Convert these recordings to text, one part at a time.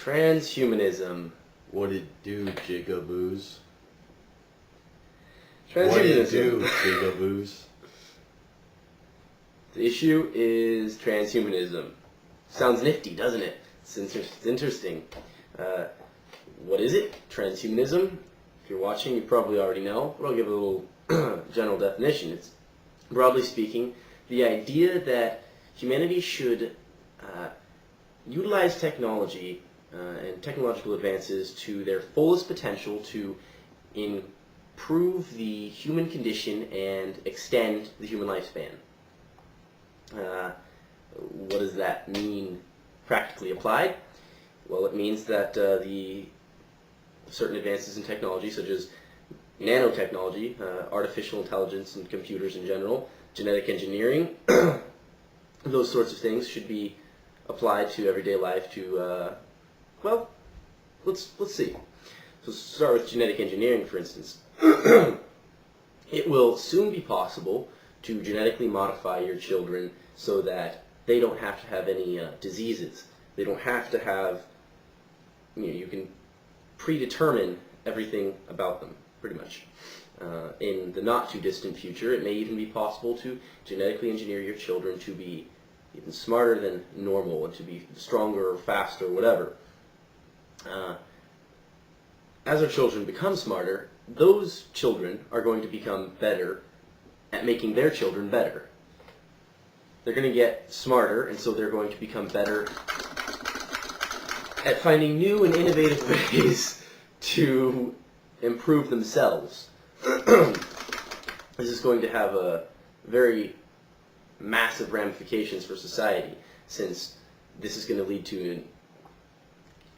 Transhumanism. What it do, jigaboos? Transhumanism. What it do, jigaboos? The issue is transhumanism. Sounds nifty, doesn't it? It's interesting. What is it? Transhumanism? If you're watching, you probably already know, but I'll give a little general definition. It's, broadly speaking, the idea that humanity should utilize technology and technological advances to their fullest potential to improve the human condition and extend the human lifespan. What does that mean practically applied? Well, it means that the certain advances in technology, such as nanotechnology, artificial intelligence and computers in general, genetic engineering, those sorts of things should be applied to everyday life to, well, let's see. So start with genetic engineering, for instance. It will soon be possible to genetically modify your children so that they don't have to have any diseases. They don't have to have, you can predetermine everything about them, pretty much. In the not too distant future, it may even be possible to genetically engineer your children to be even smarter than normal and to be stronger or faster or whatever. As our children become smarter, those children are going to become better at making their children better. They're going to get smarter, and so they're going to become better at finding new and innovative ways to improve themselves. This is going to have a very massive ramifications for society, since this is going to lead to an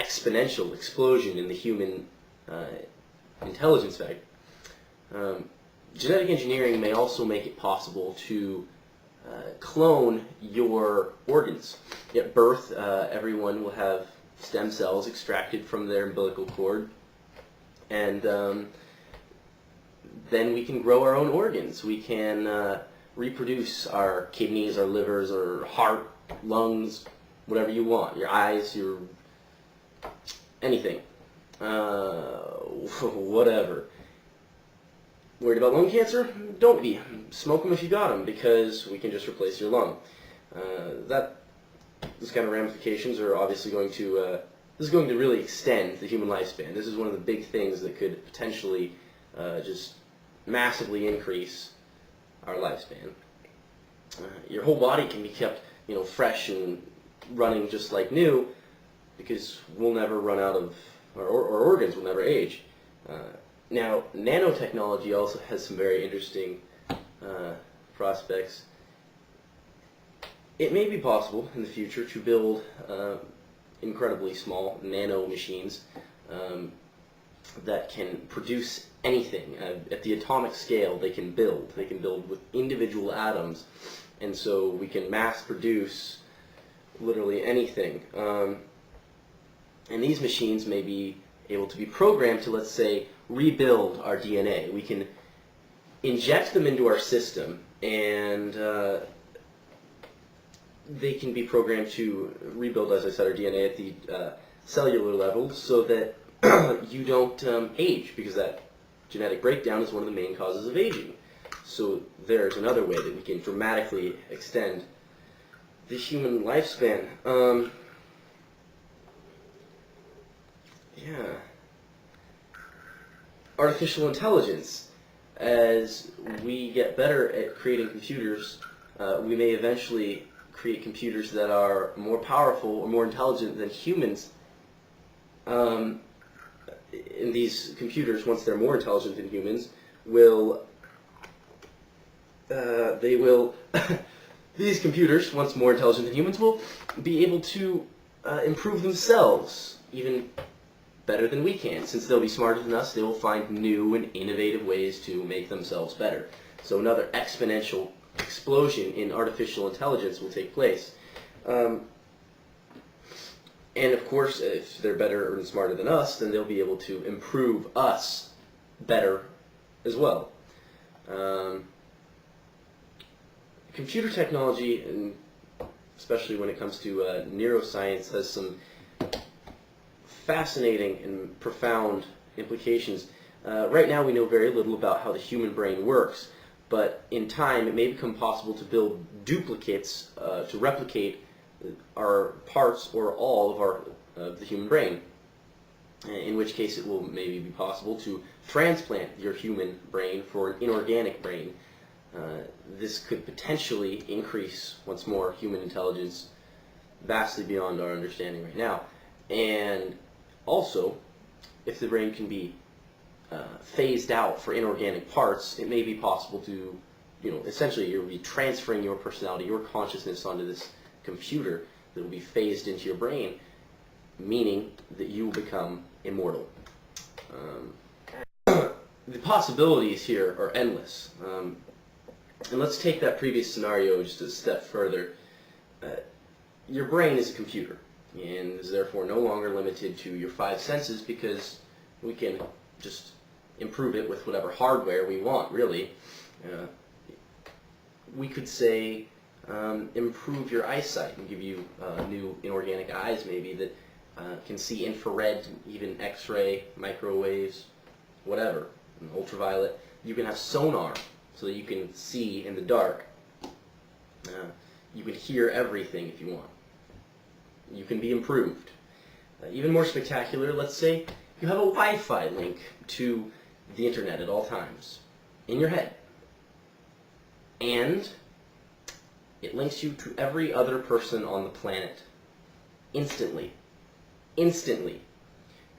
exponential explosion in the human intelligence factor. Genetic engineering may also make it possible to clone your organs. At birth, everyone will have stem cells extracted from their umbilical cord, and then we can grow our own organs. We can reproduce our kidneys, our livers, our heart, lungs, whatever you want, your eyes, your anything, whatever. Worried about lung cancer? Don't be. Smoke them if you got them, because we can just replace your lung. This kind of ramifications are obviously going to, this is going to really extend the human lifespan. This is one of the big things that could potentially just massively increase our lifespan. Your whole body can be kept, fresh and running just like new, because we'll never run out of, our organs will never age. Now, nanotechnology also has some very interesting prospects. It may be possible in the future to build incredibly small nano machines that can produce anything. At the atomic scale, they can build. They can build with individual atoms, and so we can mass produce literally anything. And these machines may be able to be programmed to, let's say, rebuild our DNA. We can inject them into our system, and they can be programmed to rebuild, as I said, our DNA at the cellular level, so that you don't age, because that genetic breakdown is one of the main causes of aging. So there's another way that we can dramatically extend the human lifespan. Yeah. Artificial intelligence. As we get better at creating computers, we may eventually create computers that are more powerful or more intelligent than humans. And these computers, once they're more intelligent than humans, these computers, once more intelligent than humans, will be able to improve themselves even better than we can. Since they'll be smarter than us, they will find new and innovative ways to make themselves better. So another exponential explosion in artificial intelligence will take place. And of course, if they're better and smarter than us, then they'll be able to improve us better as well. Computer technology, and especially when it comes to neuroscience, has some fascinating and profound implications. Right now we know very little about how the human brain works, but in time it may become possible to build duplicates to replicate our parts or all of the human brain, in which case it will maybe be possible to transplant your human brain for an inorganic brain. This could potentially increase, once more, human intelligence vastly beyond our understanding right now. And also, if the brain can be phased out for inorganic parts, it may be possible to, essentially you'll be transferring your personality, your consciousness onto this computer that will be phased into your brain, meaning that you will become immortal. The possibilities here are endless. And let's take that previous scenario just a step further. Your brain is a computer and is therefore no longer limited to your five senses, because we can just improve it with whatever hardware we want, really. We could say improve your eyesight and give you new inorganic eyes maybe that can see infrared, even X-ray, microwaves, whatever, and ultraviolet. You can have sonar so that you can see in the dark. You can hear everything if you want. You can be improved. Even more spectacular, let's say you have a Wi-Fi link to the internet at all times in your head, and it links you to every other person on the planet instantly. Instantly.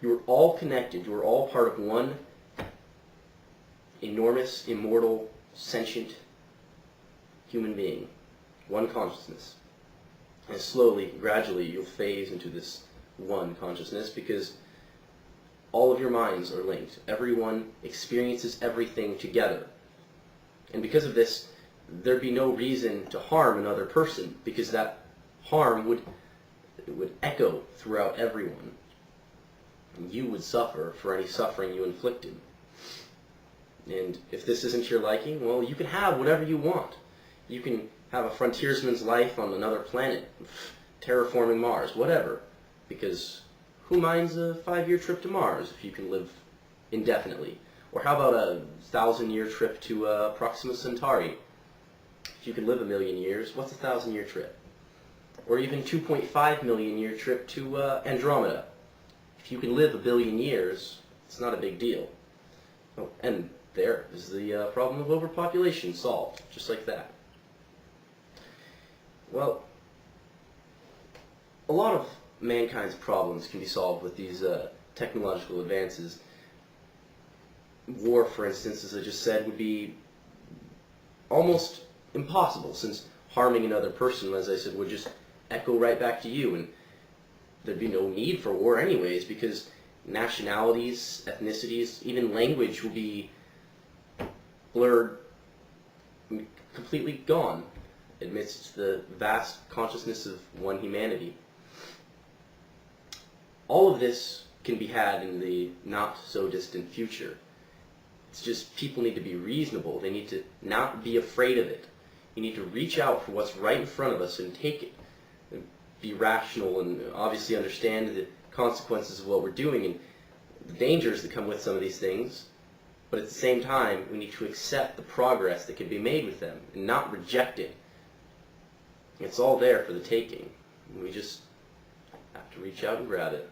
You are all connected. You are all part of one enormous, immortal, sentient human being, one consciousness. And slowly, gradually, you'll phase into this one consciousness, because all of your minds are linked. Everyone experiences everything together. And because of this, there'd be no reason to harm another person, because that harm would echo throughout everyone. And you would suffer for any suffering you inflicted. And if this isn't your liking, well, you can have whatever you want. You can have a frontiersman's life on another planet, terraforming Mars, whatever. Because who minds a 5-year trip to Mars if you can live indefinitely? Or how about a 1,000-year trip to Proxima Centauri? If you can live 1,000,000 years, what's a 1,000-year trip? Or even 2.5 million year trip to Andromeda. If you can live 1 billion years, it's not a big deal. Oh, and there is the problem of overpopulation solved, just like that. Well, a lot of mankind's problems can be solved with these technological advances. War, for instance, as I just said, would be almost impossible, since harming another person, as I said, would just echo right back to you, and there'd be no need for war anyways, because nationalities, ethnicities, even language will be blurred, completely gone amidst the vast consciousness of one humanity. All of this can be had in the not-so-distant future. It's just people need to be reasonable. They need to not be afraid of it. You need to reach out for what's right in front of us and take it. And be rational and obviously understand the consequences of what we're doing and the dangers that come with some of these things. But at the same time, we need to accept the progress that can be made with them and not reject it. It's all there for the taking. We just have to reach out and grab it.